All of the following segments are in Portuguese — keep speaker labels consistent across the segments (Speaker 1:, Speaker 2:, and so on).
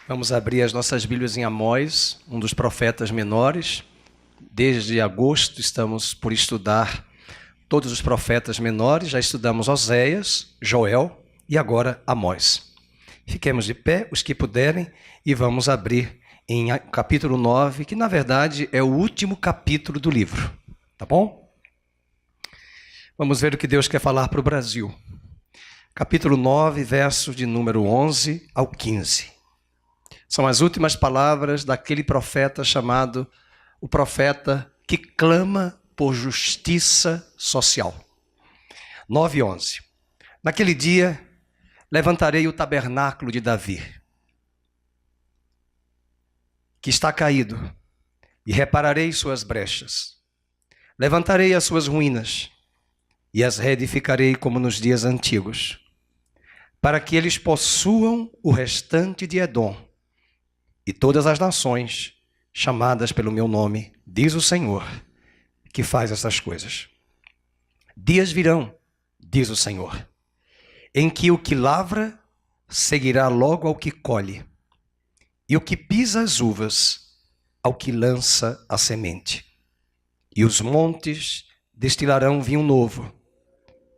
Speaker 1: Vamos abrir as nossas Bíblias em Amós, um dos profetas menores. Desde agosto estamos por estudar todos os profetas menores. Já estudamos Oséias, Joel e agora Amós. Fiquemos de pé, os que puderem, e vamos abrir em capítulo 9, que na verdade é o último capítulo do livro. Tá bom? Vamos ver o que Deus quer falar para o Brasil. Capítulo 9, versos de número 11 ao 15. São as últimas palavras daquele profeta chamado o profeta que clama por justiça social. 9 e 11. Naquele dia, levantarei o tabernáculo de Davi, que está caído, e repararei suas brechas. Levantarei as suas ruínas e as reedificarei como nos dias antigos, para que eles possuam o restante de Edom e todas as nações chamadas pelo meu nome, diz o Senhor, que faz essas coisas. Dias virão, diz o Senhor, em que o que lavra seguirá logo ao que colhe, e o que pisa as uvas ao que lança a semente. E os montes destilarão vinho novo,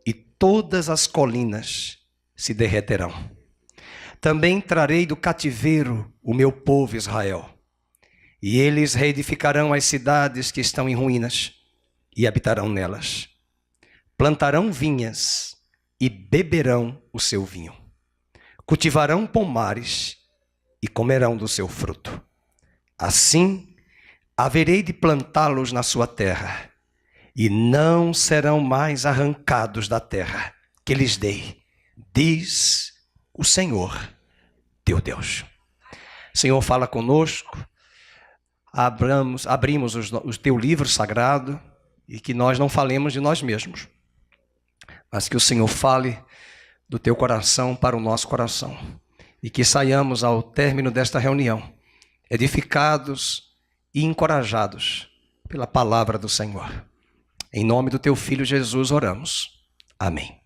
Speaker 1: e todas as colinas se derreterão. Também trarei do cativeiro o meu povo Israel, e eles reedificarão as cidades que estão em ruínas e habitarão nelas. Plantarão vinhas e beberão o seu vinho. Cultivarão pomares e comerão do seu fruto. Assim, haverei de plantá-los na sua terra, e não serão mais arrancados da terra que lhes dei, diz o Senhor, teu Deus. Senhor, fala conosco, abrimos o teu livro sagrado e que nós não falemos de nós mesmos, mas que o Senhor fale do teu coração para o nosso coração e que saiamos ao término desta reunião edificados e encorajados pela palavra do Senhor. Em nome do teu Filho Jesus oramos. Amém.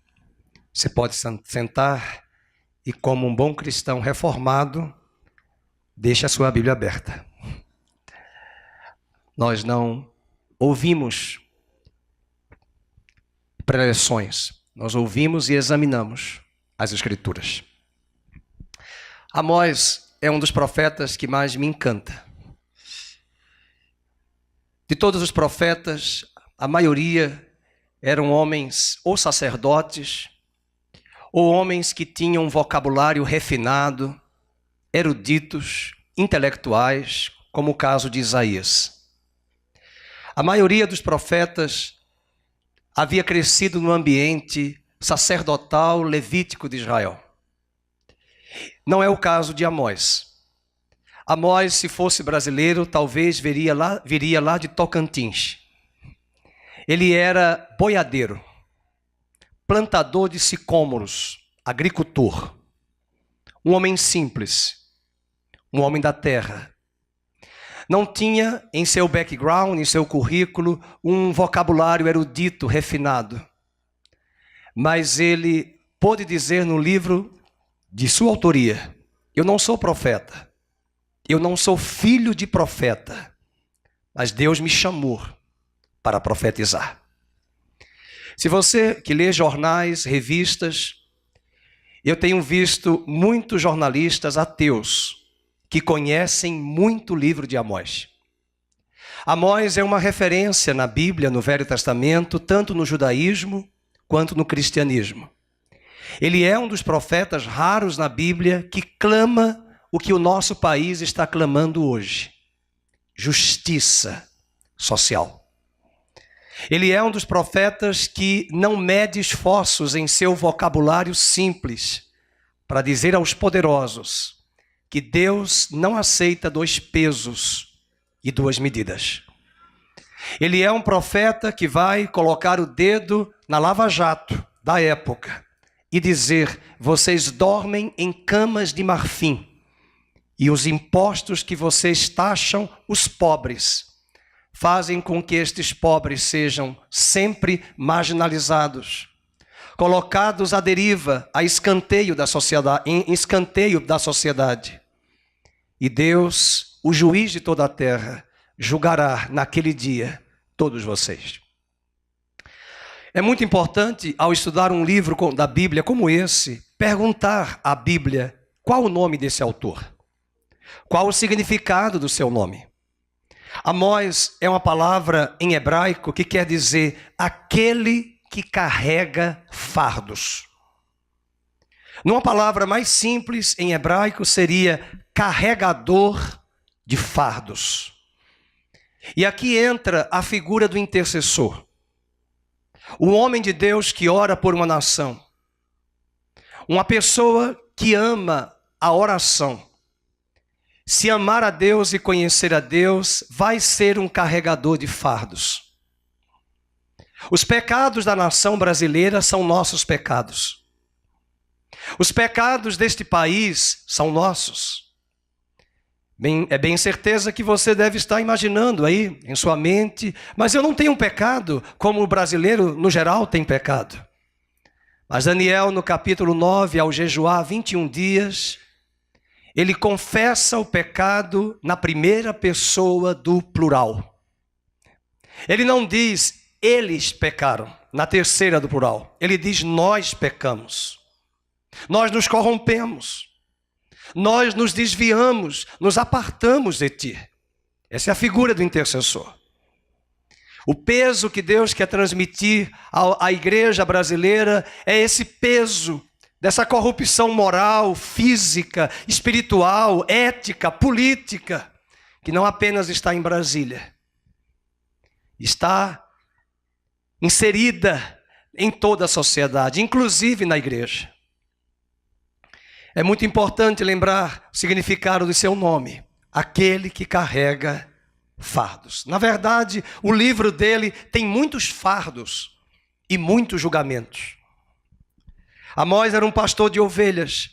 Speaker 1: Você pode sentar. E como um bom cristão reformado, deixe a sua Bíblia aberta. Nós não ouvimos preleções, nós ouvimos e examinamos as Escrituras. Amós é um dos profetas que mais me encanta. De todos os profetas, a maioria eram homens ou sacerdotes, ou homens que tinham um vocabulário refinado, eruditos, intelectuais, como o caso de Isaías. A maioria dos profetas havia crescido no ambiente sacerdotal levítico de Israel. Não é o caso de Amós. Amós, se fosse brasileiro, talvez viria lá de Tocantins. Ele era boiadeiro, plantador de sicômoros, agricultor, um homem simples, um homem da terra. Não tinha em seu background, em seu currículo, um vocabulário erudito, refinado. Mas ele pôde dizer no livro de sua autoria: eu não sou profeta, eu não sou filho de profeta, mas Deus me chamou para profetizar. Se você que lê jornais, revistas, eu tenho visto muitos jornalistas ateus que conhecem muito o livro de Amós. Amós é uma referência na Bíblia, no Velho Testamento, tanto no judaísmo quanto no cristianismo. Ele é um dos profetas raros na Bíblia que clama o que o nosso país está clamando hoje: justiça social. Ele é um dos profetas que não mede esforços em seu vocabulário simples para dizer aos poderosos que Deus não aceita 2 pesos e 2 medidas. Ele é um profeta que vai colocar o dedo na lava-jato da época e dizer: vocês dormem em camas de marfim e os impostos que vocês taxam os pobres fazem com que estes pobres sejam sempre marginalizados, colocados à deriva, a escanteio da sociedade, em escanteio da sociedade. E Deus, o juiz de toda a terra, julgará naquele dia todos vocês. É muito importante, ao estudar um livro da Bíblia como esse, perguntar à Bíblia qual o nome desse autor, qual o significado do seu nome. Amós é uma palavra em hebraico que quer dizer aquele que carrega fardos. Numa palavra mais simples em hebraico seria carregador de fardos. E aqui entra a figura do intercessor. O homem de Deus que ora por uma nação. Uma pessoa que ama a oração. Se amar a Deus e conhecer a Deus, vai ser um carregador de fardos. Os pecados da nação brasileira são nossos pecados. Os pecados deste país são nossos. É bem certeza que você deve estar imaginando aí em sua mente, mas eu não tenho pecado como o brasileiro no geral tem pecado. Mas Daniel, no capítulo 9, ao jejuar 21 dias, ele confessa o pecado na primeira pessoa do plural. Ele não diz, eles pecaram, na terceira do plural. Ele diz, nós pecamos. Nós nos corrompemos. Nós nos desviamos, nos apartamos de ti. Essa é a figura do intercessor. O peso que Deus quer transmitir à igreja brasileira é esse peso dessa corrupção moral, física, espiritual, ética, política, que não apenas está em Brasília, está inserida em toda a sociedade, inclusive na igreja. É muito importante lembrar o significado do seu nome, aquele que carrega fardos. Na verdade, o livro dele tem muitos fardos e muitos julgamentos. Amós era um pastor de ovelhas.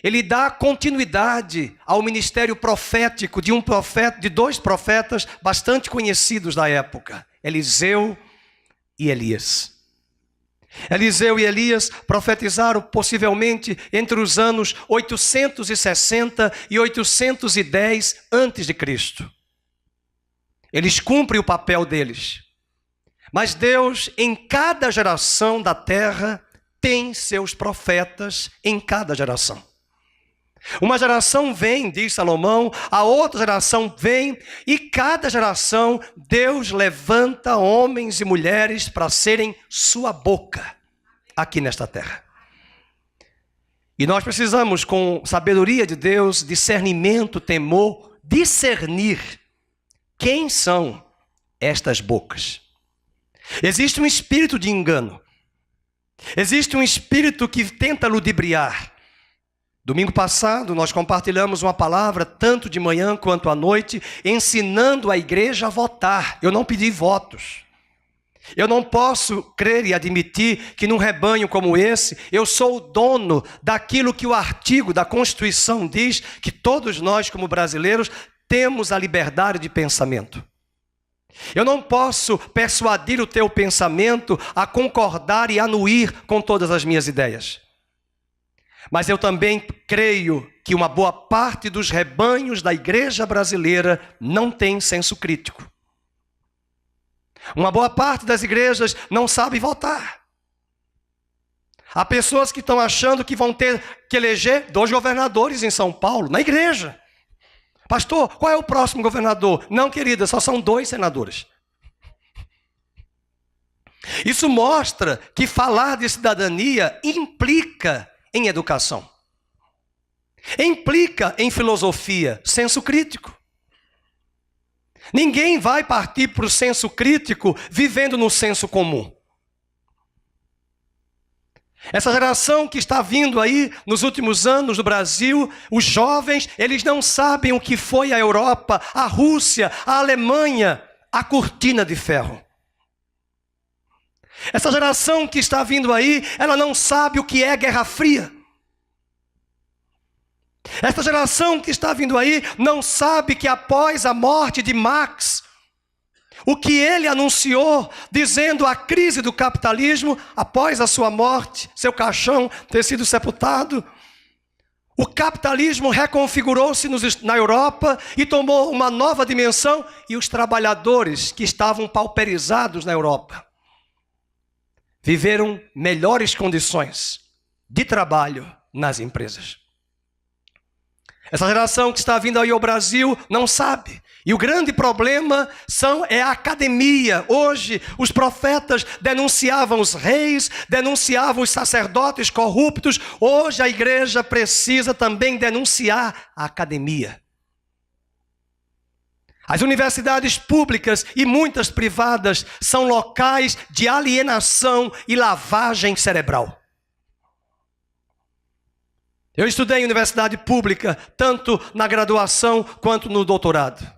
Speaker 1: Ele dá continuidade ao ministério profético de dois profetas bastante conhecidos da época, Eliseu e Elias. Eliseu e Elias profetizaram possivelmente entre os anos 860 e 810 a.C. Eles cumprem o papel deles. Mas Deus, em cada geração da terra, tem seus profetas em cada geração. Uma geração vem, diz Salomão, a outra geração vem, e cada geração Deus levanta homens e mulheres para serem sua boca aqui nesta terra. E nós precisamos, com sabedoria de Deus, discernimento, temor, discernir quem são estas bocas. Existe um espírito de engano. Existe um espírito que tenta ludibriar. Domingo passado, nós compartilhamos uma palavra, tanto de manhã quanto à noite, ensinando a igreja a votar. Eu não pedi votos. Eu não posso crer e admitir que num rebanho como esse, eu sou o dono daquilo que o artigo da Constituição diz, que todos nós, como brasileiros, temos a liberdade de pensamento. Eu não posso persuadir o teu pensamento a concordar e anuir com todas as minhas ideias. Mas eu também creio que uma boa parte dos rebanhos da igreja brasileira não tem senso crítico. Uma boa parte das igrejas não sabe votar. Há pessoas que estão achando que vão ter que eleger 2 governadores em São Paulo, na igreja. Pastor, qual é o próximo governador? Não, querida, só são 2 senadores. Isso mostra que falar de cidadania implica em educação. Implica em filosofia, senso crítico. Ninguém vai partir para o senso crítico vivendo no senso comum. Essa geração que está vindo aí nos últimos anos no Brasil, os jovens, eles não sabem o que foi a Europa, a Rússia, a Alemanha, a cortina de ferro. Essa geração que está vindo aí, ela não sabe o que é Guerra Fria. Essa geração que está vindo aí não sabe que após a morte de Marx, o que ele anunciou, dizendo a crise do capitalismo, após a sua morte, seu caixão ter sido sepultado, O capitalismo reconfigurou-se na Europa e tomou uma nova dimensão, e os trabalhadores que estavam pauperizados na Europa viveram melhores condições de trabalho nas empresas. Essa geração que está vindo aí ao Brasil não sabe. E o grande problema é a academia. Hoje, os profetas denunciavam os reis, denunciavam os sacerdotes corruptos. Hoje, a igreja precisa também denunciar a academia. As universidades públicas e muitas privadas são locais de alienação e lavagem cerebral. Eu estudei em universidade pública, tanto na graduação quanto no doutorado.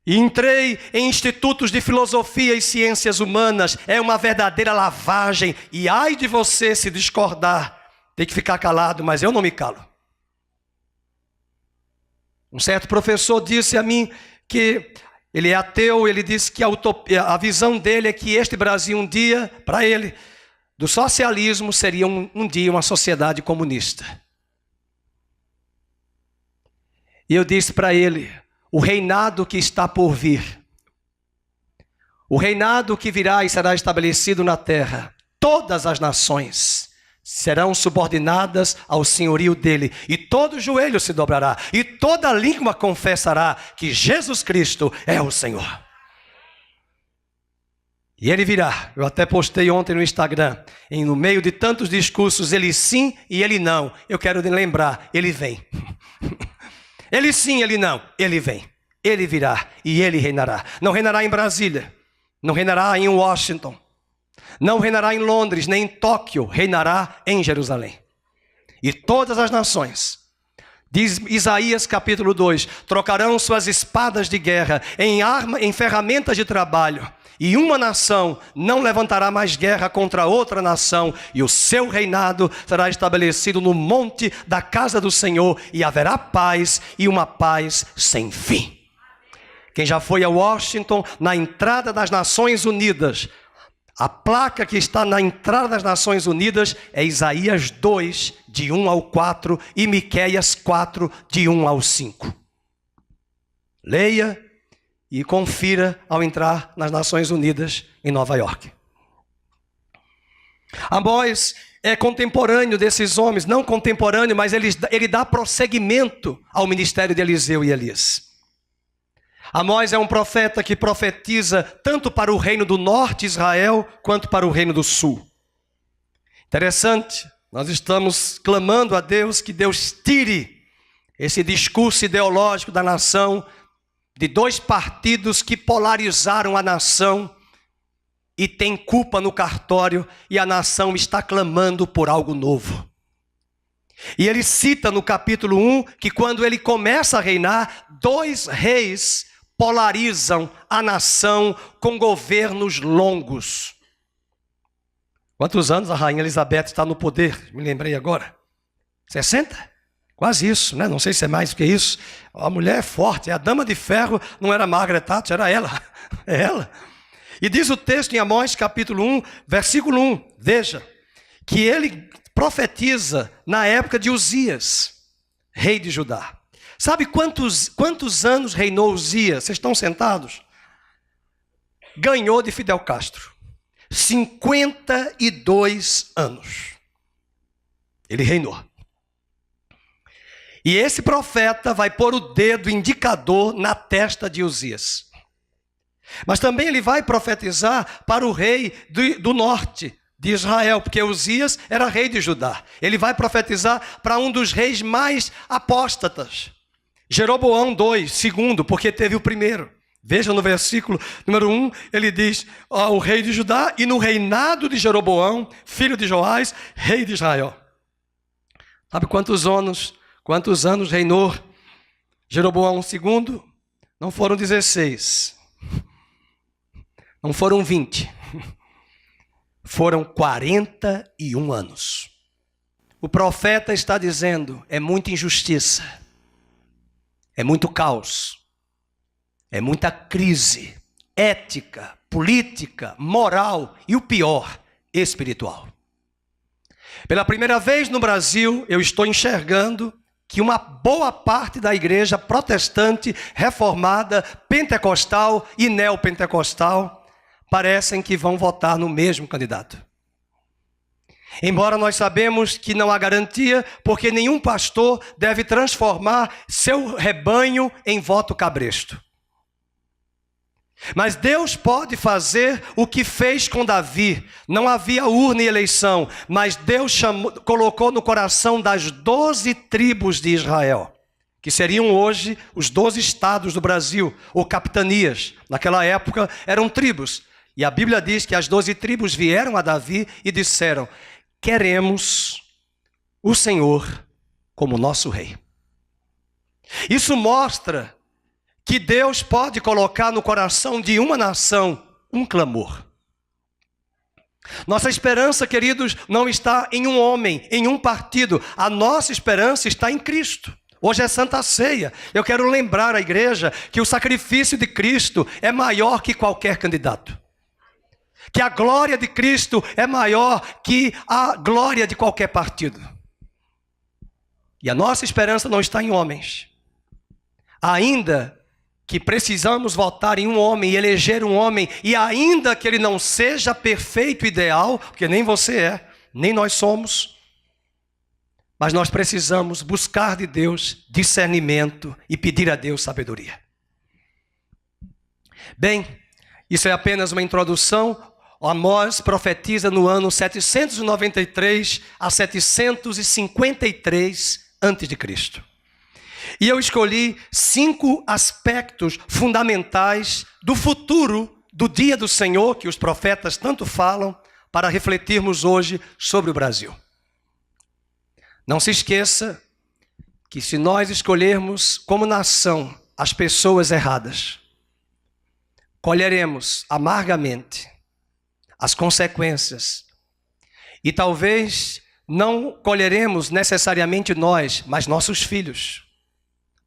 Speaker 1: E entrei em institutos de filosofia e ciências humanas. É uma verdadeira lavagem. E ai de você se discordar. Tem que ficar calado, mas eu não me calo. Um certo professor disse a mim que ele é ateu. Ele disse que a visão dele é que este Brasil um dia, para ele, do socialismo seria um dia uma sociedade comunista. E eu disse para ele: o reinado que está por vir, o reinado que virá e será estabelecido na terra, todas as nações serão subordinadas ao senhorio dele, e todo joelho se dobrará, e toda língua confessará que Jesus Cristo é o Senhor. E ele virá. Eu até postei ontem no Instagram, no meio de tantos discursos, ele sim e ele não. Eu quero lembrar, ele vem. Ele sim, ele não, ele vem. Ele virá e ele reinará. Não reinará em Brasília, não reinará em Washington, não reinará em Londres, nem em Tóquio, reinará em Jerusalém. E todas as nações, diz Isaías capítulo 2, trocarão suas espadas de guerra em ferramentas de trabalho. E uma nação não levantará mais guerra contra outra nação, e o seu reinado será estabelecido no monte da casa do Senhor, e haverá paz, e uma paz sem fim. Quem já foi a Washington, na entrada das Nações Unidas, a placa que está na entrada das Nações Unidas é Isaías 2, de 1 ao 4, e Miqueias 4, de 1 ao 5. Leia e confira ao entrar nas Nações Unidas em Nova York. Amós é contemporâneo desses homens, não contemporâneo, mas ele dá prosseguimento ao ministério de Eliseu e Elias. Amós é um profeta que profetiza tanto para o reino do norte, Israel, quanto para o reino do sul. Interessante, nós estamos clamando a Deus que Deus tire esse discurso ideológico da nação, de dois partidos que polarizaram a nação e tem culpa no cartório, e a nação está clamando por algo novo. E ele cita no capítulo 1 que quando ele começa a reinar, dois reis polarizam a nação com governos longos. Quantos anos a rainha Elizabeth está no poder? Me lembrei agora. 60? Quase isso, né? Não sei se é mais do que isso. A mulher é forte, a dama de ferro não era Margaret Thatcher, era ela. É ela. E diz o texto em Amós capítulo 1, versículo 1. Veja, que ele profetiza na época de Uzias, rei de Judá. Sabe quantos anos reinou Uzias? Vocês estão sentados? Ganhou de Fidel Castro. 52 anos. Ele reinou. E esse profeta vai pôr o dedo indicador na testa de Uzias. Mas também ele vai profetizar para o rei do norte de Israel, porque Uzias era rei de Judá. Ele vai profetizar para um dos reis mais apóstatas, Jeroboão II, segundo, porque teve o primeiro. Veja no versículo número 1, ele diz, o rei de Judá, e no reinado de Jeroboão, filho de Joás, rei de Israel. Sabe quantos anos reinou Jeroboão II? Não foram 16, não foram 20, foram 41 anos. O profeta está dizendo, é muita injustiça, é muito caos, é muita crise ética, política, moral e o pior, espiritual. Pela primeira vez no Brasil, eu estou enxergando que uma boa parte da igreja protestante, reformada, pentecostal e neopentecostal parecem que vão votar no mesmo candidato. Embora nós sabemos que não há garantia, porque nenhum pastor deve transformar seu rebanho em voto cabresto. Mas Deus pode fazer o que fez com Davi. Não havia urna e eleição, mas Deus colocou no coração das 12 tribos de Israel, que seriam hoje os 12 estados do Brasil, ou capitanias. Naquela época eram tribos. E a Bíblia diz que as 12 tribos vieram a Davi e disseram: queremos o Senhor como nosso rei. Isso mostra que Deus pode colocar no coração de uma nação um clamor. Nossa esperança, queridos, não está em um homem, em um partido. A nossa esperança está em Cristo. Hoje é Santa Ceia. Eu quero lembrar à igreja que o sacrifício de Cristo é maior que qualquer candidato. Que a glória de Cristo é maior que a glória de qualquer partido. E a nossa esperança não está em homens. Ainda que precisamos votar em um homem e eleger um homem, e ainda que ele não seja perfeito e ideal, porque nem você é, nem nós somos, mas nós precisamos buscar de Deus discernimento e pedir a Deus sabedoria. Bem, isso é apenas uma introdução. Amós profetiza no ano 793 a 753 a.C. E eu escolhi 5 aspectos fundamentais do futuro do dia do Senhor, que os profetas tanto falam, para refletirmos hoje sobre o Brasil. Não se esqueça que se nós escolhermos como nação as pessoas erradas, colheremos amargamente as consequências. E talvez não colheremos necessariamente nós, mas nossos filhos,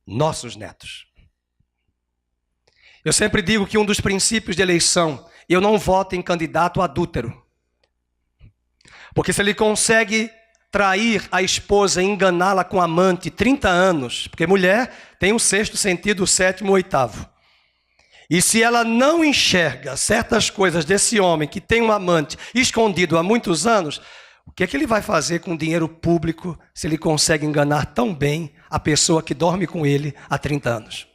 Speaker 1: nossos netos. Eu sempre digo que um dos princípios de eleição, eu não voto em candidato adúltero. Porque se ele consegue trair a esposa e enganá-la com amante 30 anos, porque mulher tem o 6º sentido, o 7º, o 8º. E se ela não enxerga certas coisas desse homem que tem um amante escondido há muitos anos, o que é que ele vai fazer com dinheiro público se ele consegue enganar tão bem a pessoa que dorme com ele há 30 anos?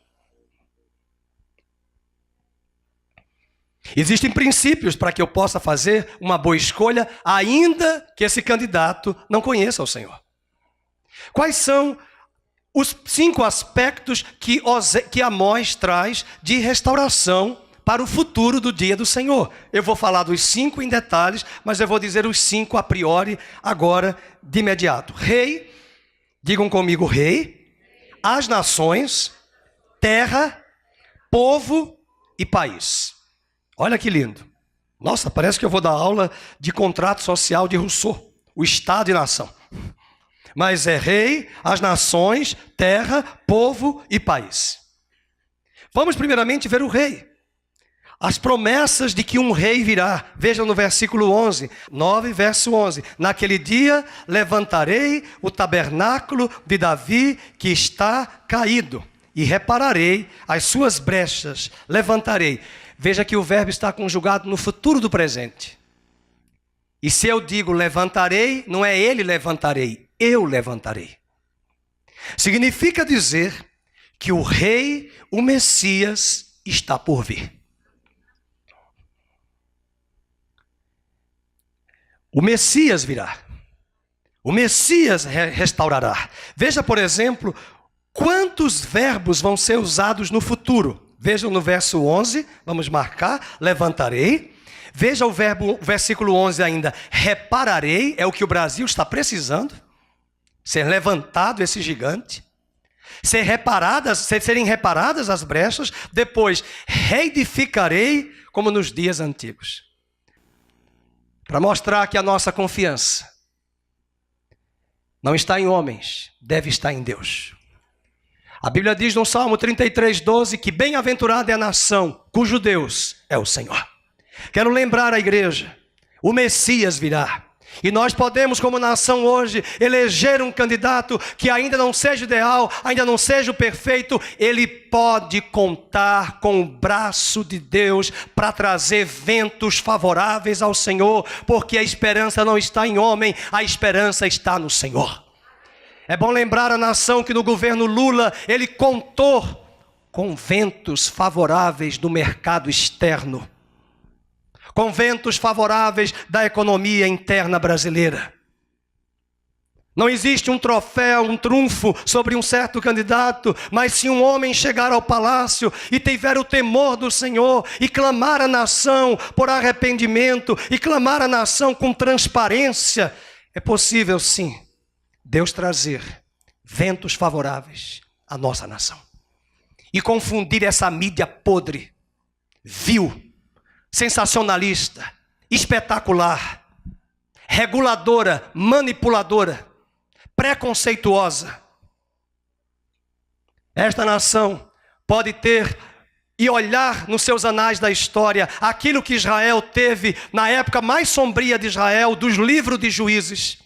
Speaker 1: Existem princípios para que eu possa fazer uma boa escolha, ainda que esse candidato não conheça o Senhor. Quais são os 5 aspectos que Amós traz de restauração para o futuro do dia do Senhor? Eu vou falar dos 5 em detalhes, mas eu vou dizer os 5 a priori agora de imediato. Rei, digam comigo, rei, as nações, terra, povo e país. Olha que lindo. Nossa, parece que eu vou dar aula de contrato social de Rousseau, o Estado e nação. Mas é rei, as nações, terra, povo e país. Vamos primeiramente ver o rei. As promessas de que um rei virá. Vejam no versículo 11, 9, verso 11. Naquele dia levantarei o tabernáculo de Davi que está caído e repararei as suas brechas. Levantarei. Veja que o verbo está conjugado no futuro do presente. E se eu digo levantarei, não é ele levantarei, eu levantarei. Significa dizer que o rei, o Messias, está por vir. O Messias virá. O Messias restaurará. Veja, por exemplo, quantos verbos vão ser usados no futuro. Vejam no verso 11, vamos marcar, levantarei. Veja o versículo 11 ainda, repararei, é o que o Brasil está precisando. Ser levantado esse gigante. Serem reparadas as brechas. Depois, reedificarei como nos dias antigos. Para mostrar que a nossa confiança não está em homens, deve estar em Deus. A Bíblia diz no Salmo 33, 12, que bem-aventurada é a nação cujo Deus é o Senhor. Quero lembrar a igreja, o Messias virá. E nós podemos, como nação hoje, eleger um candidato que ainda não seja ideal, ainda não seja o perfeito. Ele pode contar com o braço de Deus para trazer ventos favoráveis ao Senhor, porque a esperança não está em homem, a esperança está no Senhor. É bom lembrar a nação que no governo Lula, ele contou com ventos favoráveis do mercado externo, com ventos favoráveis da economia interna brasileira. Não existe um troféu, um trunfo sobre um certo candidato, mas se um homem chegar ao palácio e tiver o temor do Senhor e clamar a nação por arrependimento e clamar a nação com transparência, é possível sim Deus trazer ventos favoráveis à nossa nação e confundir essa mídia podre, vil, sensacionalista, espetacular, reguladora, manipuladora, preconceituosa. Esta nação pode ter e olhar nos seus anais da história aquilo que Israel teve na época mais sombria de Israel, dos livros de Juízes,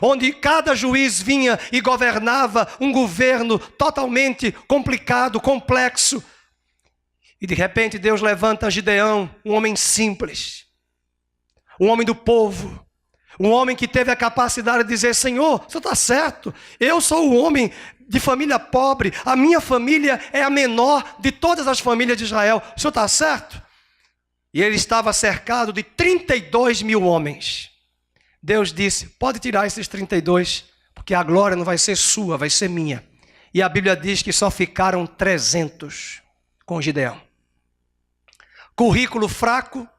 Speaker 1: onde cada juiz vinha e governava um governo totalmente complicado, complexo. E de repente Deus levanta Gideão, um homem simples, um homem do povo, um homem que teve a capacidade de dizer: Senhor, o Senhor está certo, eu sou um homem de família pobre, a minha família é a menor de todas as famílias de Israel, o Senhor está certo? E ele estava cercado de 32 mil homens. Deus disse: pode tirar esses 32, porque a glória não vai ser sua, vai ser minha. E a Bíblia diz que só ficaram 300 com Gideão. Currículo fraco,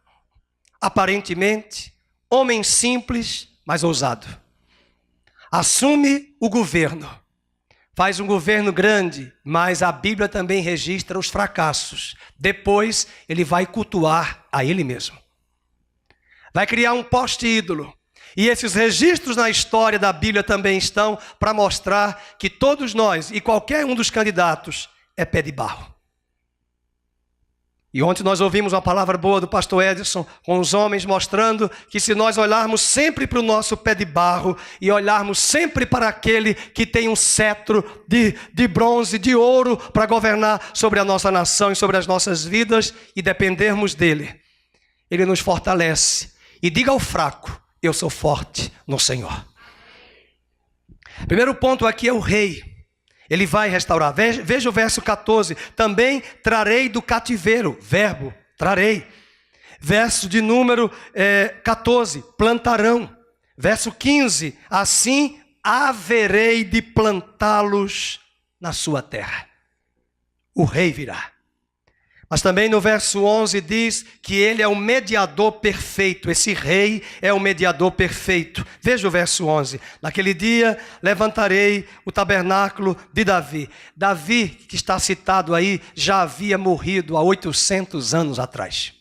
Speaker 1: aparentemente, homem simples, mas ousado. Assume o governo, faz um governo grande, mas a Bíblia também registra os fracassos. Depois ele vai cultuar a ele mesmo. Vai criar um poste-ídolo. E esses registros na história da Bíblia também estão para mostrar que todos nós e qualquer um dos candidatos é pé de barro. E ontem nós ouvimos uma palavra boa do pastor Edson, com os homens mostrando que se nós olharmos sempre para o nosso pé de barro e olharmos sempre para aquele que tem um cetro de bronze, de ouro, para governar sobre a nossa nação e sobre as nossas vidas e dependermos dele, ele nos fortalece. E diga ao fraco: eu sou forte no Senhor. Primeiro ponto aqui é o rei. Ele vai restaurar. Veja o verso 14. Também trarei do cativeiro. Verbo, trarei. Verso de número 14. Plantarão. Verso 15. Assim haverei de plantá-los na sua terra. O rei virá. Mas também no verso 11 diz que ele é o mediador perfeito. Esse rei é o mediador perfeito. Veja o verso 11. Naquele dia levantarei o tabernáculo de Davi. Davi, que está citado aí, já havia morrido há 800 anos atrás.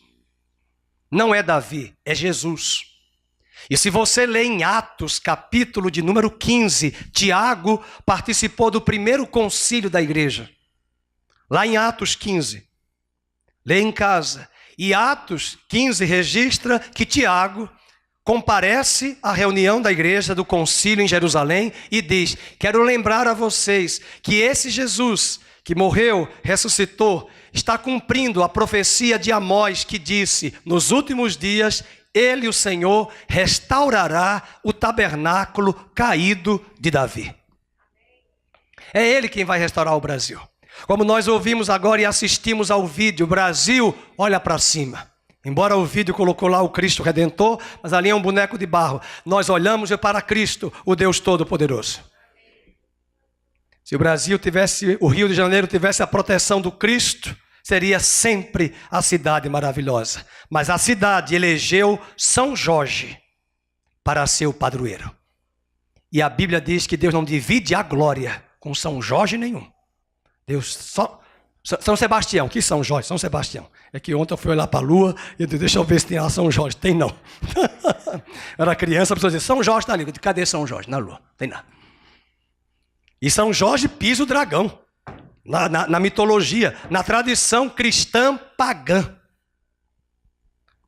Speaker 1: Não é Davi, é Jesus. E se você lê em Atos, capítulo de número 15, Tiago participou do primeiro concílio da igreja. Lá em Atos 15. Lê em casa. E Atos 15 registra que Tiago comparece à reunião da igreja do concílio em Jerusalém e diz: quero lembrar a vocês que esse Jesus que morreu, ressuscitou, está cumprindo a profecia de Amós que disse: nos últimos dias ele, o Senhor, restaurará o tabernáculo caído de Davi. É ele quem vai restaurar o Brasil. Como nós ouvimos agora e assistimos ao vídeo, o Brasil olha para cima. Embora o vídeo colocou lá o Cristo Redentor, mas ali é um boneco de barro. Nós olhamos para Cristo, o Deus Todo-Poderoso. Se o Brasil tivesse, o Rio de Janeiro tivesse a proteção do Cristo, seria sempre a cidade maravilhosa. Mas a cidade elegeu São Jorge para ser o padroeiro. E a Bíblia diz que Deus não divide a glória com São Jorge nenhum. Deus só... São Sebastião, que São Jorge? São Sebastião. É que ontem eu fui olhar para a lua e eu disse: deixa eu ver se tem lá São Jorge. Tem não. Eu era criança, a pessoa dizia: São Jorge está ali. Eu disse: cadê São Jorge? Na lua. Tem nada. E São Jorge pisa o dragão. Na mitologia, na tradição cristã pagã.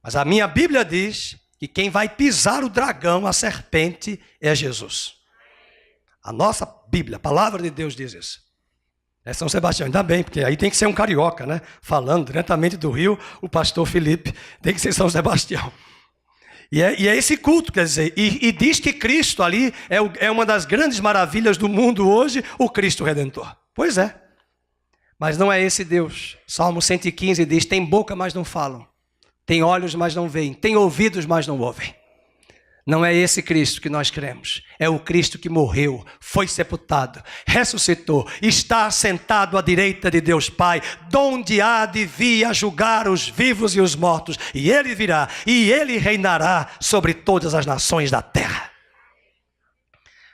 Speaker 1: Mas a minha Bíblia diz que quem vai pisar o dragão, a serpente, é Jesus. A nossa Bíblia, a palavra de Deus diz isso. É São Sebastião, ainda bem, porque aí tem que ser um carioca, né? Falando diretamente do Rio, o pastor Felipe, tem que ser São Sebastião. E é esse culto, quer dizer, e diz que Cristo ali é uma das grandes maravilhas do mundo hoje, o Cristo Redentor. Pois é, mas não é esse Deus. Salmo 115 diz, tem boca, mas não falam. Tem olhos, mas não veem. Tem ouvidos, mas não ouvem. Não é esse Cristo que nós cremos. É o Cristo que morreu, foi sepultado, ressuscitou, está assentado à direita de Deus Pai, donde há de vir a julgar os vivos e os mortos. E Ele virá, e Ele reinará sobre todas as nações da terra.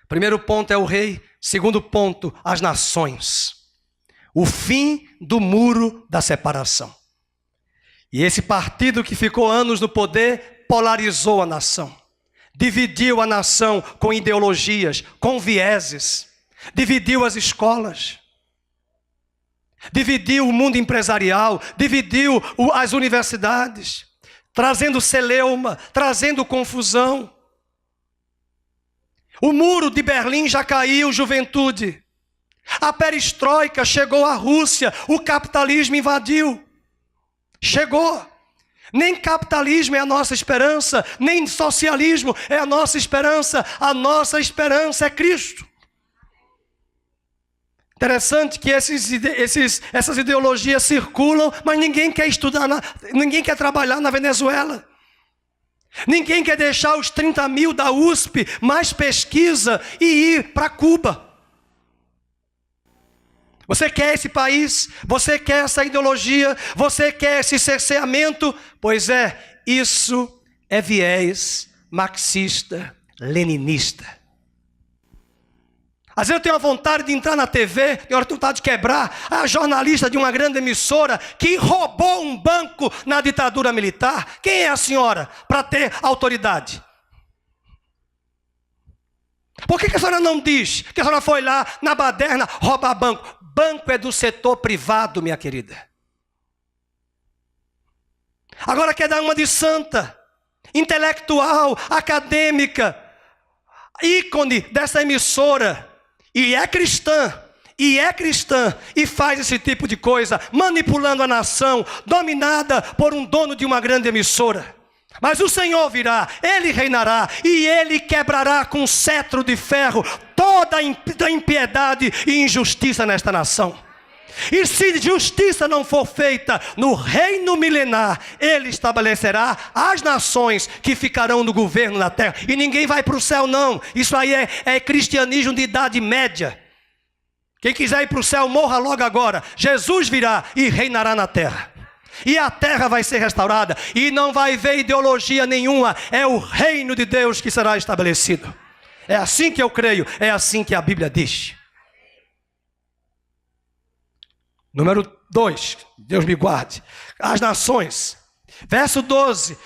Speaker 1: Primeiro ponto é o rei. Segundo ponto, as nações. O fim do muro da separação. E esse partido que ficou anos no poder polarizou a nação. Dividiu a nação com ideologias, com vieses. Dividiu as escolas. Dividiu o mundo empresarial. Dividiu as universidades. Trazendo celeuma, trazendo confusão. O muro de Berlim já caiu, juventude. A perestroika chegou à Rússia. O capitalismo invadiu. Chegou. Nem capitalismo é a nossa esperança, nem socialismo é a nossa esperança. A nossa esperança é Cristo. Interessante que essas ideologias circulam, mas ninguém quer estudar, ninguém quer trabalhar na Venezuela. Ninguém quer deixar os 30 mil da USP mais pesquisa e ir para Cuba. Você quer esse país? Você quer essa ideologia? Você quer esse cerceamento? Pois é, isso é viés marxista, leninista. Às vezes eu tenho a vontade de entrar na TV, tenho vontade de quebrar a jornalista de uma grande emissora que roubou um banco na ditadura militar. Quem é a senhora para ter autoridade? Por que a senhora não diz que a senhora foi lá na baderna roubar banco? Banco é do setor privado, minha querida. Agora quer dar uma de santa, intelectual, acadêmica, ícone dessa emissora, e é cristã, e faz esse tipo de coisa, manipulando a nação, dominada por um dono de uma grande emissora. Mas o Senhor virá, Ele reinará, e Ele quebrará com cetro de ferro toda a impiedade e injustiça nesta nação. E se justiça não for feita no reino milenar, Ele estabelecerá as nações que ficarão no governo da terra. E ninguém vai para o céu não, isso aí é cristianismo de idade média. Quem quiser ir para o céu, morra logo agora. Jesus virá e reinará na terra. E a terra vai ser restaurada. E não vai haver ideologia nenhuma. É o reino de Deus que será estabelecido. É assim que eu creio. É assim que a Bíblia diz. Número 2. Deus me guarde. As nações. Verso 12.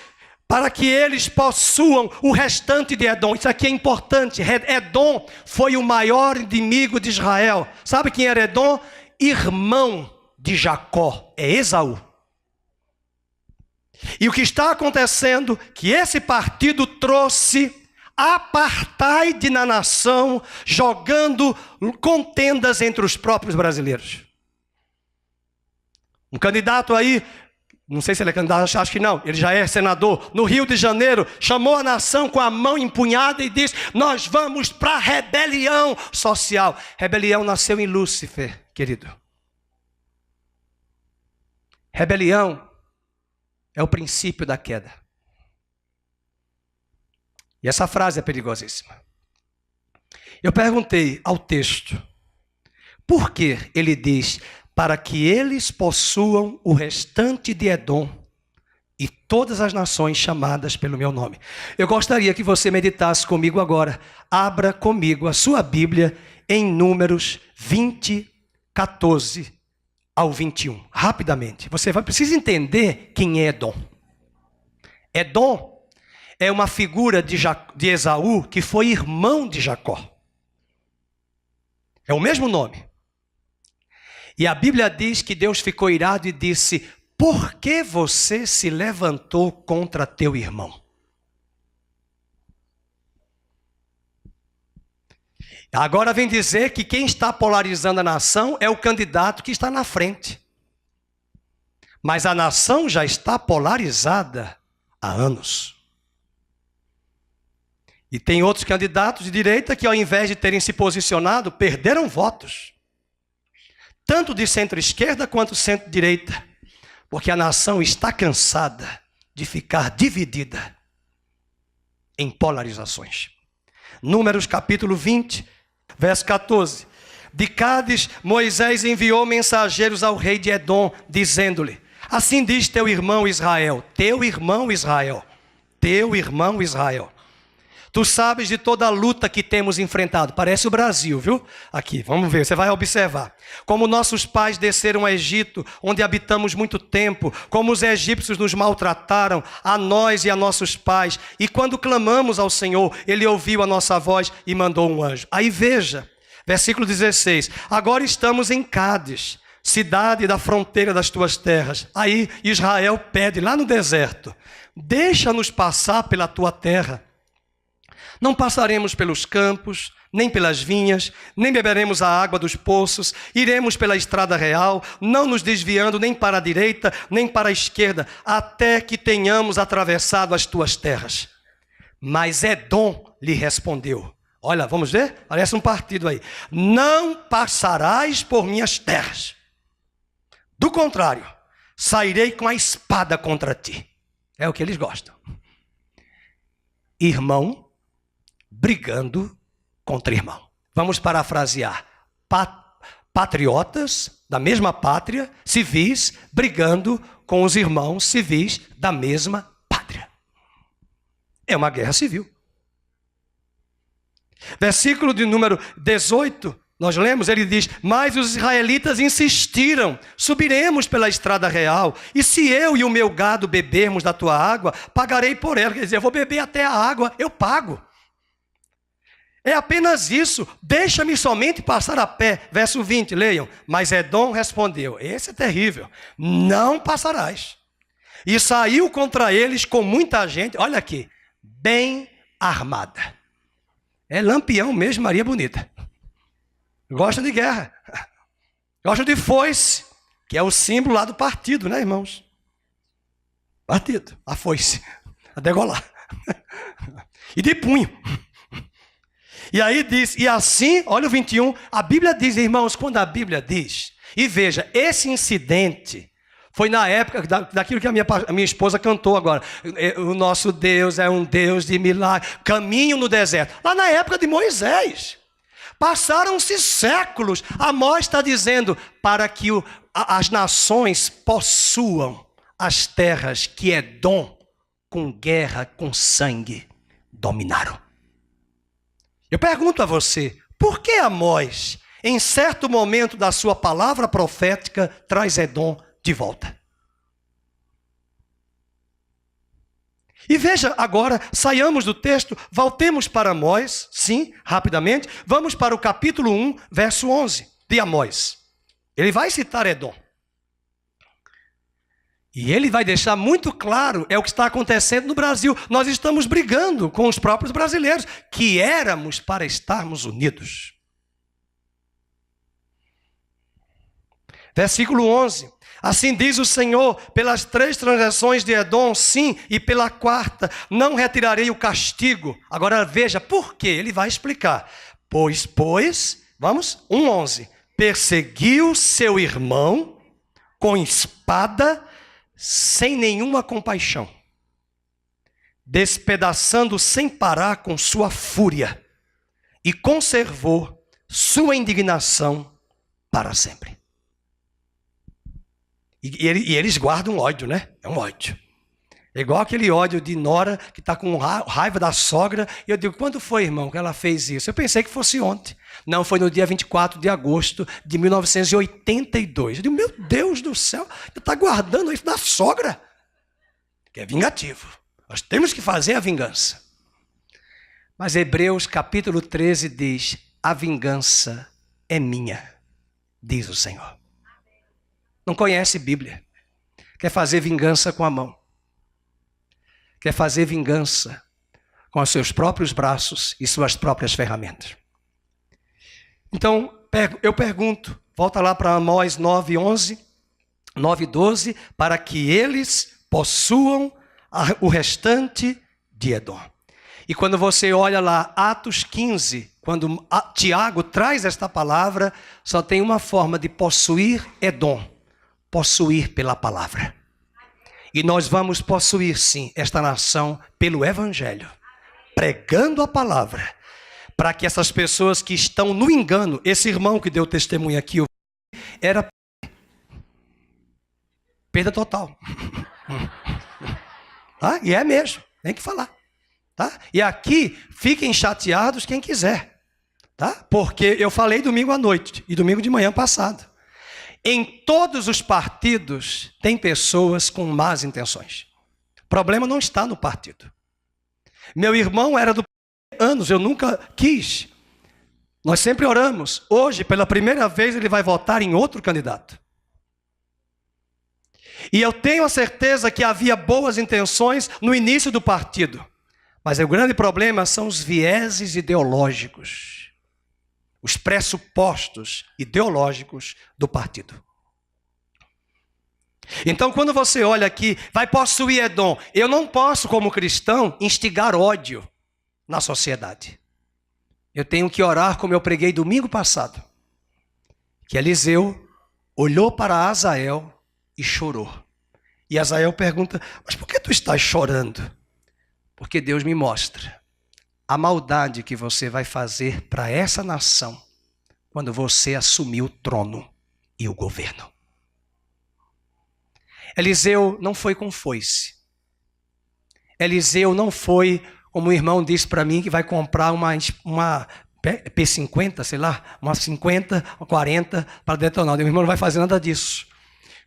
Speaker 1: Para que eles possuam o restante de Edom. Isso aqui é importante. Edom foi o maior inimigo de Israel. Sabe quem era Edom? Irmão de Jacó. É Esaú. E o que está acontecendo, que esse partido trouxe apartheid na nação, jogando contendas entre os próprios brasileiros. Um candidato aí, não sei se ele é candidato, acho que não, ele já é senador, no Rio de Janeiro, chamou a nação com a mão empunhada e disse, nós vamos para a rebelião social. Rebelião nasceu em Lúcifer, querido. Rebelião é o princípio da queda. E essa frase é perigosíssima. Eu perguntei ao texto, por que ele diz, para que eles possuam o restante de Edom e todas as nações chamadas pelo meu nome. Eu gostaria que você meditasse comigo agora. Abra comigo a sua Bíblia em Números 20, 14 ao 21. Rapidamente. Você precisa entender quem é Edom. Edom é uma figura de Esaú que foi irmão de Jacó. É o mesmo nome. E a Bíblia diz que Deus ficou irado e disse, por que você se levantou contra teu irmão? Agora vem dizer que quem está polarizando a nação é o candidato que está na frente. Mas a nação já está polarizada há anos. E tem outros candidatos de direita que, ao invés de terem se posicionado, perderam votos. Tanto de centro-esquerda quanto centro-direita. Porque a nação está cansada de ficar dividida em polarizações. Números capítulo 20, verso 14. De Cádiz, Moisés enviou mensageiros ao rei de Edom, dizendo-lhe: assim diz teu irmão Israel, teu irmão Israel, teu irmão Israel. Tu sabes de toda a luta que temos enfrentado. Parece o Brasil, viu? Aqui, vamos ver, você vai observar. Como nossos pais desceram ao Egito, onde habitamos muito tempo. Como os egípcios nos maltrataram, a nós e a nossos pais. E quando clamamos ao Senhor, Ele ouviu a nossa voz e mandou um anjo. Aí veja, versículo 16. Agora estamos em Cádiz, cidade da fronteira das tuas terras. Aí Israel pede lá no deserto: deixa-nos passar pela tua terra. Não passaremos pelos campos, nem pelas vinhas, nem beberemos a água dos poços, iremos pela estrada real, não nos desviando nem para a direita, nem para a esquerda, até que tenhamos atravessado as tuas terras. Mas Edom lhe respondeu: olha, vamos ver? Parece um partido aí. Não passarás por minhas terras. Do contrário, sairei com a espada contra ti. É o que eles gostam. Irmão brigando contra irmão. Vamos parafrasear. Patriotas da mesma pátria, civis, brigando com os irmãos civis da mesma pátria. É uma guerra civil. Versículo de número 18, nós lemos, ele diz: mas os israelitas insistiram: subiremos pela estrada real, e se eu e o meu gado bebermos da tua água, pagarei por ela. Quer dizer, eu vou beber até a água, eu pago. É apenas isso, deixa-me somente passar a pé. Verso 20, leiam. Mas Edom respondeu: esse é terrível, não passarás. E saiu contra eles com muita gente, olha aqui, bem armada. É lampião mesmo, Maria Bonita. Gostam de guerra, gostam de foice, que é o símbolo lá do partido, né, irmãos? Partido, a foice, a degolar. E de punho. E aí diz, e assim, olha o 21, a Bíblia diz, irmãos, quando a Bíblia diz, e veja, esse incidente foi na época daquilo que a minha esposa cantou agora. O nosso Deus é um Deus de milagre, caminho no deserto. Lá na época de Moisés. Passaram-se séculos. Amós está dizendo, para que as nações possuam as terras que Edom, com guerra, com sangue, dominaram. Eu pergunto a você, por que Amós, em certo momento da sua palavra profética, traz Edom de volta? E veja agora, saiamos do texto, voltemos para Amós, sim, rapidamente, vamos para o capítulo 1, verso 11 de Amós. Ele vai citar Edom. E ele vai deixar muito claro, é o que está acontecendo no Brasil. Nós estamos brigando com os próprios brasileiros, que éramos para estarmos unidos. Versículo 11. Assim diz o Senhor, pelas 3 transgressões de Edom, sim, e pela 4ª, não retirarei o castigo. Agora veja, por quê? Ele vai explicar. Pois, vamos, 1:11. Perseguiu seu irmão com espada, sem nenhuma compaixão, despedaçando sem parar com sua fúria, e conservou sua indignação para sempre. E eles guardam ódio, né? É um ódio. É igual aquele ódio de nora que está com raiva da sogra. E eu digo, quando foi, irmão, que ela fez isso? Eu pensei que fosse ontem. Não, foi no dia 24 de agosto de 1982. Eu digo, meu Deus do céu, você está guardando isso da sogra? Que é vingativo. Nós temos que fazer a vingança. Mas Hebreus capítulo 13 diz, a vingança é minha, diz o Senhor. Não conhece Bíblia. Quer fazer vingança com a mão. Quer fazer vingança com os seus próprios braços e suas próprias ferramentas. Então, eu pergunto, volta lá para Amós 9:11, 9:12, para que eles possuam o restante de Edom. E quando você olha lá, Atos 15, quando Tiago traz esta palavra, só tem uma forma de possuir Edom: possuir pela palavra. E nós vamos possuir, sim, esta nação pelo Evangelho, pregando a palavra, para que essas pessoas que estão no engano, esse irmão que deu testemunho aqui, era perda total. Tá? E é mesmo, tem que falar. Tá? E aqui, fiquem chateados quem quiser. Tá? Porque eu falei domingo à noite e domingo de manhã passado. Em todos os partidos tem pessoas com más intenções. O problema não está no partido. Meu irmão era do anos, eu nunca quis. Nós sempre oramos. Hoje, pela primeira vez, ele vai votar em outro candidato. E eu tenho a certeza que havia boas intenções no início do partido. Mas o grande problema são os vieses ideológicos, os pressupostos ideológicos do partido. Então, quando você olha aqui, vai possuir Edom. Eu não posso, como cristão, instigar ódio na sociedade. Eu tenho que orar como eu preguei domingo passado. Que Eliseu olhou para Azael e chorou. E Azael pergunta, mas por que tu estás chorando? Porque Deus me mostra a maldade que você vai fazer para essa nação quando você assumir o trono e o governo. Eliseu não foi com foice. Eliseu não foi, como o irmão disse para mim, que vai comprar uma P50, sei lá, uma 50, uma 40 para detonar. O irmão não vai fazer nada disso.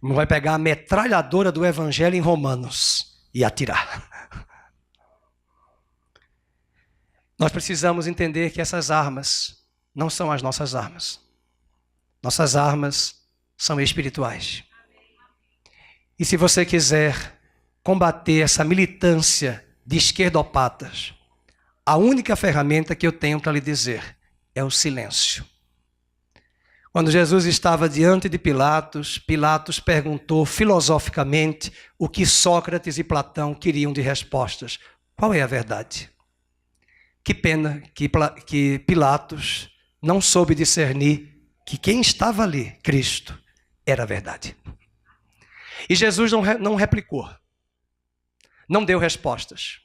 Speaker 1: O irmão vai pegar a metralhadora do Evangelho em Romanos e atirar. Nós precisamos entender que essas armas não são as nossas armas. Nossas armas são espirituais. E se você quiser combater essa militância de esquerdopatas, a única ferramenta que eu tenho para lhe dizer é o silêncio. Quando Jesus estava diante de Pilatos, Pilatos perguntou filosoficamente o que Sócrates e Platão queriam de respostas. Qual é a verdade? Que pena que Pilatos não soube discernir que quem estava ali, Cristo, era a verdade. E Jesus não replicou, não deu respostas.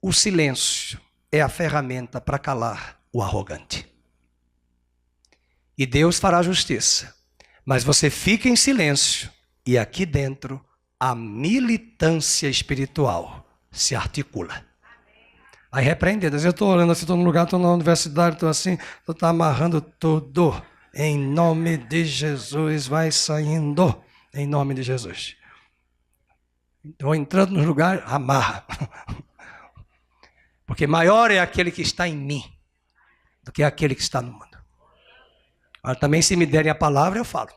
Speaker 1: O silêncio é a ferramenta para calar o arrogante. E Deus fará justiça, mas você fica em silêncio e aqui dentro a militância espiritual se articula. Aí repreende Deus. Eu estou olhando assim, estou no lugar, estou na universidade, estou assim, estou amarrando tudo. Em nome de Jesus, vai saindo. Em nome de Jesus. Estou entrando no lugar, amarra. Porque maior é aquele que está em mim do que aquele que está no mundo. Mas também, se me derem a palavra, eu falo.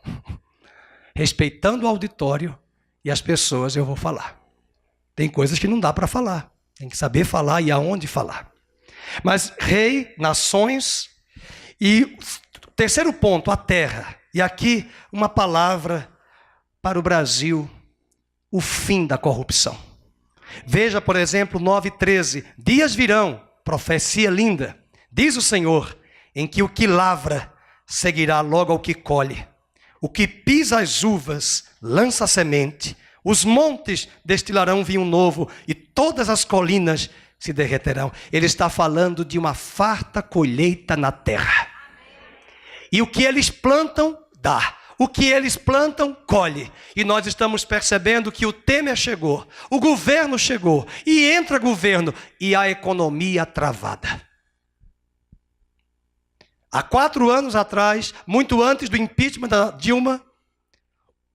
Speaker 1: Respeitando o auditório e as pessoas, eu vou falar. Tem coisas que não dá para falar. Tem que saber falar e aonde falar. Mas rei, nações e terceiro ponto, a terra. E aqui uma palavra para o Brasil, o fim da corrupção. Veja, por exemplo, 9:13. Dias virão, profecia linda, diz o Senhor, em que o que lavra seguirá logo ao que colhe. O que pisa as uvas lança a semente. Os montes destilarão vinho novo e todas as colinas se derreterão. Ele está falando de uma farta colheita na terra. E o que eles plantam, dá. O que eles plantam, colhe. E nós estamos percebendo que o Temer chegou, o governo chegou, e entra governo, e a economia travada. Há 4 anos atrás, muito antes do impeachment da Dilma,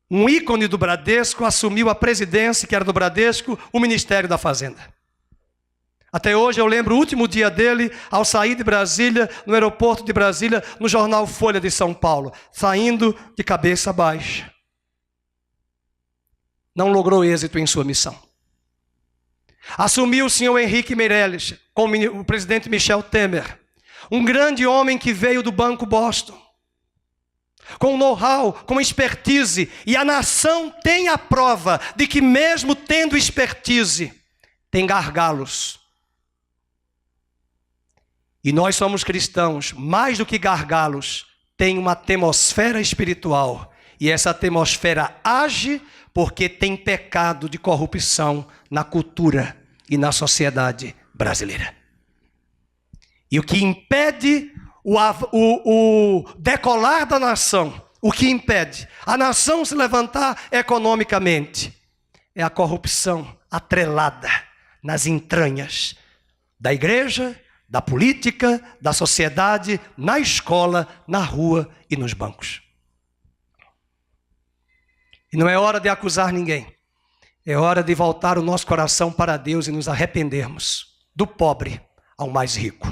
Speaker 1: um ícone do Bradesco assumiu a presidência, que era do Bradesco, o Ministério da Fazenda. Até hoje eu lembro o último dia dele, ao sair de Brasília, no aeroporto de Brasília, no jornal Folha de São Paulo, saindo de cabeça baixa. Não logrou êxito em sua missão. Assumiu o senhor Henrique Meirelles, com o presidente Michel Temer. Um grande homem que veio do Banco Boston, com know-how, com expertise, e a nação tem a prova de que mesmo tendo expertise, tem gargalos. E nós somos cristãos, mais do que gargalos, tem uma atmosfera espiritual, e essa atmosfera age porque tem pecado de corrupção na cultura e na sociedade brasileira. E o que impede o decolar da nação, o que impede a nação se levantar economicamente, é a corrupção atrelada nas entranhas da igreja, da política, da sociedade, na escola, na rua e nos bancos. E não é hora de acusar ninguém. É hora de voltar o nosso coração para Deus e nos arrependermos do pobre ao mais rico.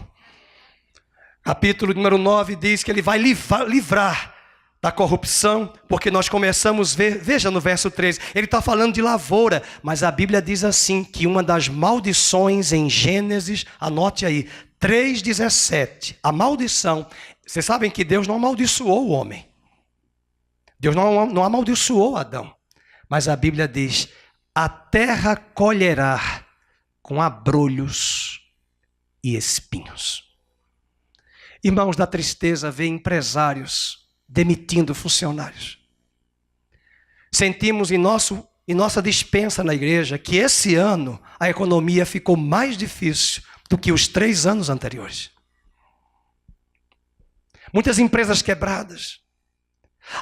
Speaker 1: Capítulo número 9 diz que ele vai livrar da corrupção, porque nós começamos a ver, veja no verso 13, ele está falando de lavoura, mas a Bíblia diz assim, que uma das maldições em Gênesis, anote aí, 3,17, a maldição, vocês sabem que Deus não amaldiçoou o homem, Deus não amaldiçoou Adão, mas a Bíblia diz, a terra colherá com abrolhos e espinhos. Irmãos, da tristeza, vê empresários demitindo funcionários. Sentimos em nossa despensa na igreja que esse ano a economia ficou mais difícil do que os 3 anos anteriores. Muitas empresas quebradas.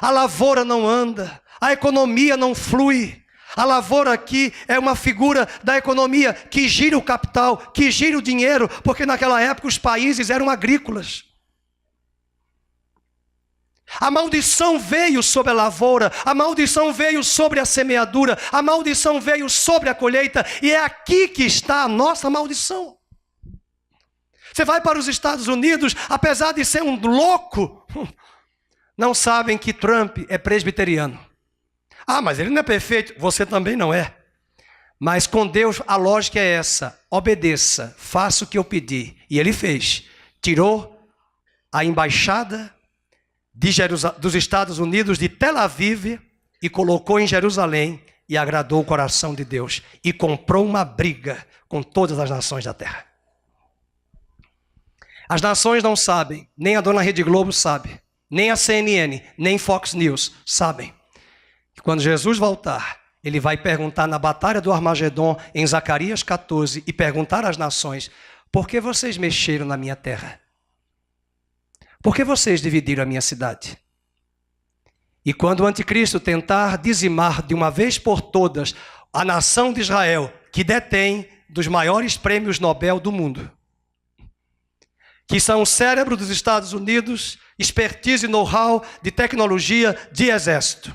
Speaker 1: A lavoura não anda, a economia não flui. A lavoura aqui é uma figura da economia que gira o capital, que gira o dinheiro, porque naquela época os países eram agrícolas. A maldição veio sobre a lavoura, a maldição veio sobre a semeadura, a maldição veio sobre a colheita, e é aqui que está a nossa maldição. Você vai para os Estados Unidos, apesar de ser um louco, não sabem que Trump é presbiteriano. Ah, mas ele não é perfeito, você também não é. Mas com Deus a lógica é essa, obedeça, faça o que eu pedi. E ele fez, tirou a embaixada dos Estados Unidos, de Tel Aviv, e colocou em Jerusalém, e agradou o coração de Deus, e comprou uma briga com todas as nações da terra. As nações não sabem, nem a dona Rede Globo sabe, nem a CNN, nem Fox News sabem, que quando Jesus voltar, ele vai perguntar na batalha do Armagedon, em Zacarias 14, e perguntar às nações, por que vocês mexeram na minha terra? Por que vocês dividiram a minha cidade? E quando o anticristo tentar dizimar de uma vez por todas a nação de Israel, que detém dos maiores prêmios Nobel do mundo, que são o cérebro dos Estados Unidos, expertise e know-how de tecnologia, de exército,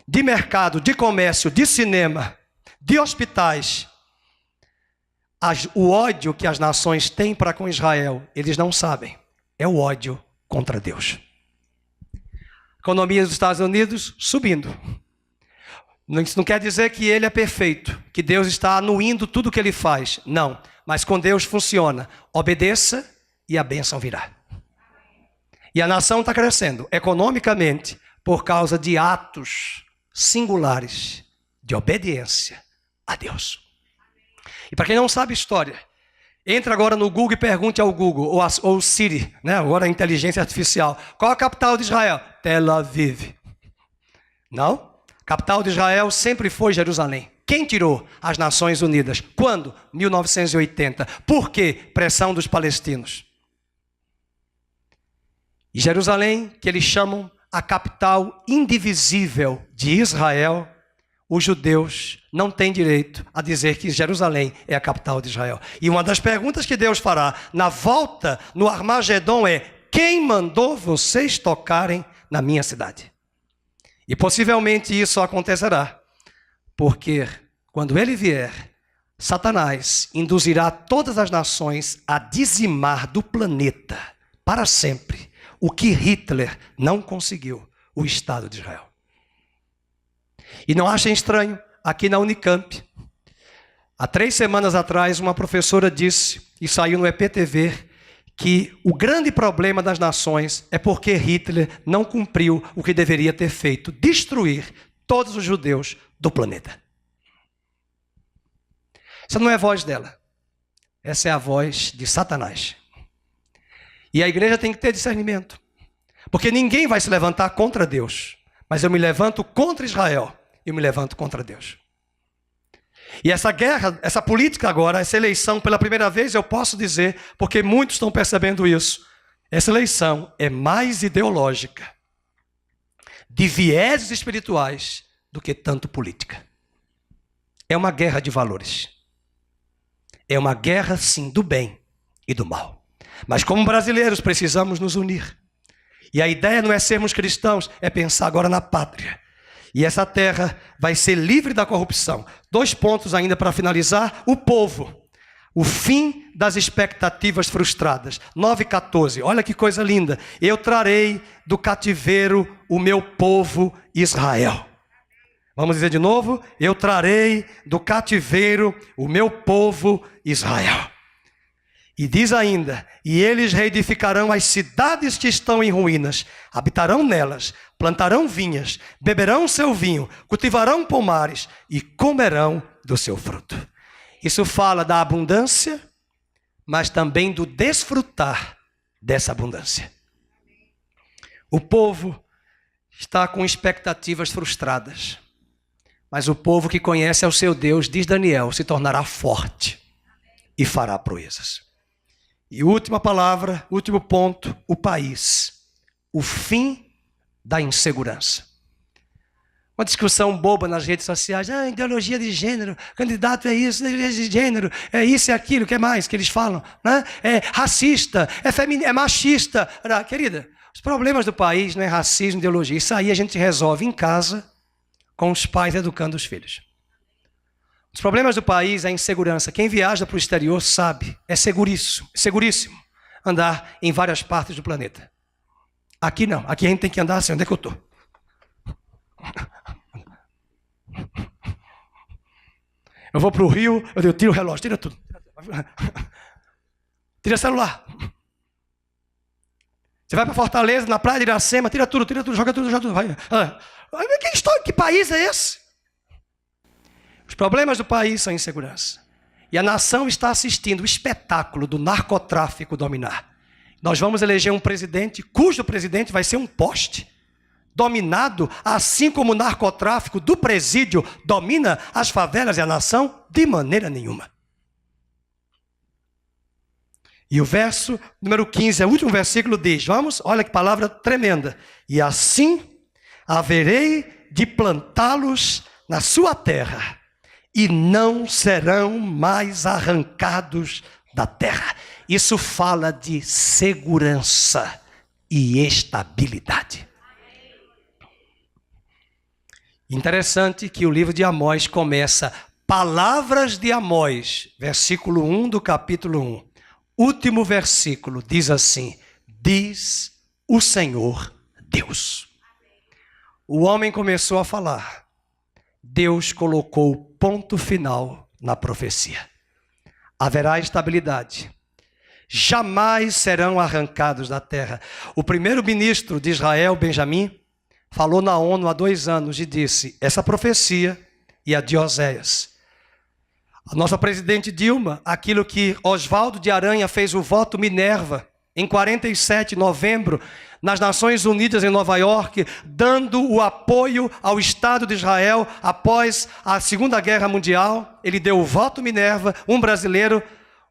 Speaker 1: de mercado, de comércio, de cinema, de hospitais, o ódio que as nações têm para com Israel, eles não sabem, é o ódio contra Deus. Economia dos Estados Unidos subindo. Isso não quer dizer que ele é perfeito, que Deus está anuindo tudo o que ele faz. Não, mas com Deus funciona. Obedeça e a bênção virá. E a nação está crescendo economicamente por causa de atos singulares de obediência a Deus. E para quem não sabe história, entra agora no Google e pergunte ao Google, ou o Siri, né? Agora a inteligência artificial. Qual a capital de Israel? Tel Aviv. Não? A capital de Israel sempre foi Jerusalém. Quem tirou? As Nações Unidas. Quando? 1980. Por quê? Pressão dos palestinos. E Jerusalém, que eles chamam a capital indivisível de Israel, os judeus não têm direito a dizer que Jerusalém é a capital de Israel. E uma das perguntas que Deus fará na volta, no Armagedon, é: quem mandou vocês tocarem na minha cidade? E possivelmente isso acontecerá, porque quando ele vier, Satanás induzirá todas as nações a dizimar do planeta, para sempre, o que Hitler não conseguiu, o Estado de Israel. E não achem estranho, aqui na Unicamp, Há 3 semanas atrás, uma professora disse, e saiu no EPTV, que o grande problema das nações é porque Hitler não cumpriu o que deveria ter feito, destruir todos os judeus do planeta. Essa não é a voz dela. Essa é a voz de Satanás. E a igreja tem que ter discernimento. Porque ninguém vai se levantar contra Deus. Mas eu me levanto contra Israel. Eu me levanto contra Deus. E essa guerra, essa política agora, essa eleição, pela primeira vez eu posso dizer, porque muitos estão percebendo isso, essa eleição é mais ideológica, de vieses espirituais, do que tanto política. É uma guerra de valores. É uma guerra, sim, do bem e do mal. Mas como brasileiros precisamos nos unir. E a ideia não é sermos cristãos, é pensar agora na pátria. E essa terra vai ser livre da corrupção. 2 pontos ainda para finalizar. O povo. O fim das expectativas frustradas. 9:14. Olha que coisa linda. Eu trarei do cativeiro o meu povo Israel. Vamos dizer de novo? Eu trarei do cativeiro o meu povo Israel. E diz ainda, e eles reedificarão as cidades que estão em ruínas, habitarão nelas, plantarão vinhas, beberão seu vinho, cultivarão pomares e comerão do seu fruto. Isso fala da abundância, mas também do desfrutar dessa abundância. O povo está com expectativas frustradas, mas o povo que conhece ao seu Deus, diz Daniel, se tornará forte e fará proezas. E última palavra, último ponto, o país. O fim da insegurança. Uma discussão boba nas redes sociais. Ideologia de gênero, candidato é isso, ideologia de gênero, é isso e aquilo, o que mais que eles falam? Né? É racista, é machista. Querida, os problemas do país não é racismo, ideologia. Isso aí a gente resolve em casa com os pais educando os filhos. Os problemas do país é a insegurança. Quem viaja para o exterior sabe, é seguríssimo andar em várias partes do planeta. Aqui não, aqui a gente tem que andar assim, onde é que eu estou? Eu vou para o Rio, eu tiro o relógio, tira tudo. Tira o celular. Você vai para Fortaleza, na praia de Iracema, tira tudo, joga tudo. Vai. Que país é esse? Os problemas do país são insegurança. E a nação está assistindo o espetáculo do narcotráfico dominar. Nós vamos eleger um presidente cujo presidente vai ser um poste. Dominado, assim como o narcotráfico do presídio domina as favelas e a nação, de maneira nenhuma. E o verso número 15, o último versículo diz, olha que palavra tremenda. E assim haverei de plantá-los na sua terra, e não serão mais arrancados da terra. Isso fala de segurança e estabilidade. Interessante que o livro de Amós começa, palavras de Amós, versículo 1 do capítulo 1. Último versículo diz assim, diz o Senhor Deus. O homem começou a falar. Deus colocou o ponto final na profecia. Haverá estabilidade. Jamais serão arrancados da terra. O primeiro-ministro de Israel, Benjamim, falou na ONU há 2 anos e disse, essa profecia e a de Oséias. A nossa presidente Dilma, aquilo que Oswaldo de Aranha fez o voto Minerva, em 47 de novembro, nas Nações Unidas em Nova York, dando o apoio ao Estado de Israel após a Segunda Guerra Mundial. Ele deu o voto Minerva, um brasileiro,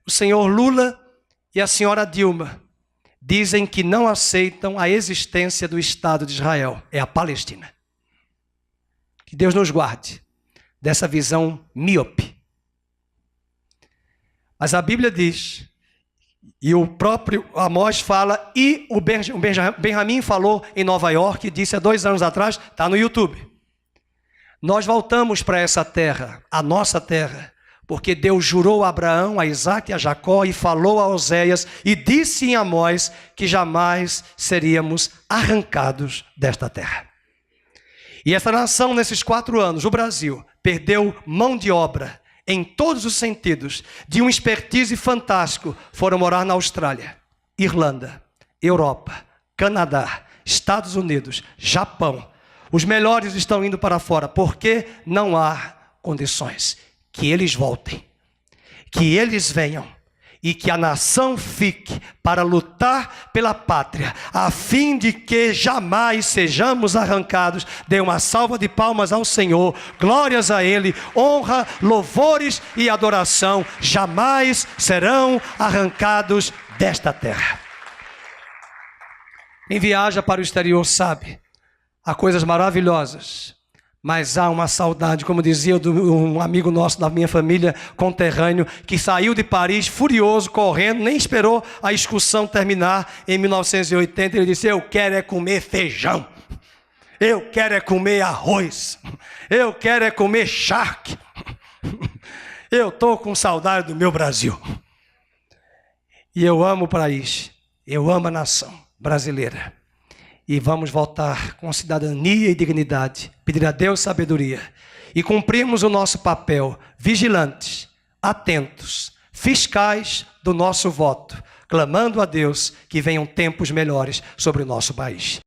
Speaker 1: o senhor Lula e a senhora Dilma, dizem que não aceitam a existência do Estado de Israel, é a Palestina. Que Deus nos guarde dessa visão míope. Mas a Bíblia diz, e o próprio Amós fala, e o Benjamim falou em Nova York, disse há 2 anos atrás, está no YouTube. Nós voltamos para essa terra, a nossa terra, porque Deus jurou a Abraão, a Isaac e a Jacó, e falou a Oséias, e disse em Amós que jamais seríamos arrancados desta terra. E essa nação, nesses 4 anos, o Brasil, perdeu mão de obra em todos os sentidos, de um expertise fantástico, foram morar na Austrália, Irlanda, Europa, Canadá, Estados Unidos, Japão. Os melhores estão indo para fora, porque não há condições. Que eles voltem, que eles venham e que a nação fique para lutar pela pátria, a fim de que jamais sejamos arrancados. Dê uma salva de palmas ao Senhor, glórias a Ele, honra, louvores e adoração jamais serão arrancados desta terra. Quem viaja para o exterior sabe, há coisas maravilhosas, mas há uma saudade, como dizia um amigo nosso da minha família, conterrâneo, que saiu de Paris furioso, correndo, nem esperou a excursão terminar em 1980. Ele disse: eu quero é comer feijão, eu quero é comer arroz, eu quero é comer charque, eu estou com saudade do meu Brasil. E eu amo o país, eu amo a nação brasileira. E vamos voltar com cidadania e dignidade, pedir a Deus sabedoria e cumprirmos o nosso papel, vigilantes, atentos, fiscais do nosso voto, clamando a Deus que venham tempos melhores sobre o nosso país.